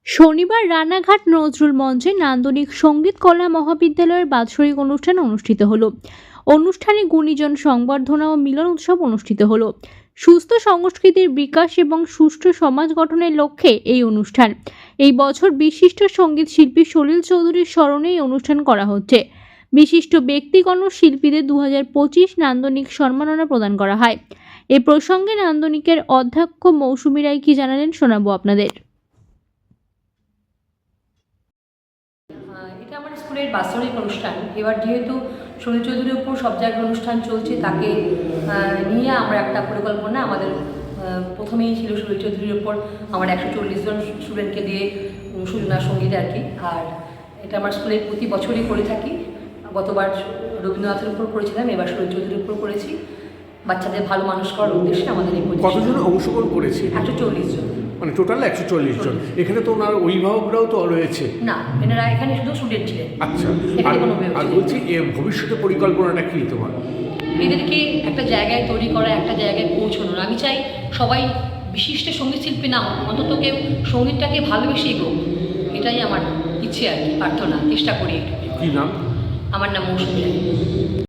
শনিবার রানাঘাট নজরুল মঞ্চে নান্দনিক সঙ্গীত কলা মহাবিদ্যালয়ের বাৎসরিক অনুষ্ঠান অনুষ্ঠিত হলো। অনুষ্ঠানে গুণীজন সংবর্ধনা ও মিলন উৎসব অনুষ্ঠিত হলো। সুস্থ সংস্কৃতির বিকাশ এবং সুষ্ঠু সমাজ গঠনের লক্ষ্যে এই অনুষ্ঠান। এই বছর বিশিষ্ট সঙ্গীত শিল্পী সলিল চৌধুরীর স্মরণে এই অনুষ্ঠান করা হচ্ছে। বিশিষ্ট ব্যক্তিগণ ও শিল্পীদের 2025 নান্দনিক সম্মাননা প্রদান করা হয়। এই প্রসঙ্গে নান্দনিকের অধ্যক্ষ মৌসুমী রায় কি জানালেন শোনাবো আপনাদের। এটা আমার স্কুলের বাৎসরিক অনুষ্ঠান। এবার যেহেতু সলিল চৌধুরীর উপর সব জায়গায় অনুষ্ঠান চলছে, তাকে নিয়ে আমরা একটা পরিকল্পনা আমাদের প্রথমেই ছিল সলিল চৌধুরীর উপর আমার 140 জন স্টুডেন্টকে দিয়ে সূচনা সঙ্গীত আর কি। আর এটা আমার স্কুলে প্রতি বছরই করে থাকি। গতবার রবীন্দ্রনাথের উপর করেছিলাম, এবার সলিল চৌধুরীর উপর করেছি। বাচ্চাদের ভালো মানুষ করার উদ্দেশ্যে আমাদের এই কতজন অংশগ্রহণ করেছে? 140 জন। মানে টোটাল 140 জন। এখানে তো ওনার অভিভাবকরাও তো রয়েছে? না, এনারা এখানে শুধু স্টুডেন্ট ছিলেন। আচ্ছা, আর আর বলছি এর ভবিষ্যতে পরিকল্পনাটা কি তোমার? এদেরকে একটা জায়গায় তৈরি করা, একটা জায়গায় পৌঁছানোর। আমি চাই সবাই বিশিষ্ট সঙ্গীত শিল্পী না হোক, অন্তত কেউ সঙ্গীতটাকে ভালোবেসে এগোক। এটাই আমার ইচ্ছে আর কি, প্রার্থনা, চেষ্টা করি। কি নাম? আমার নাম মৌসুমী রায়।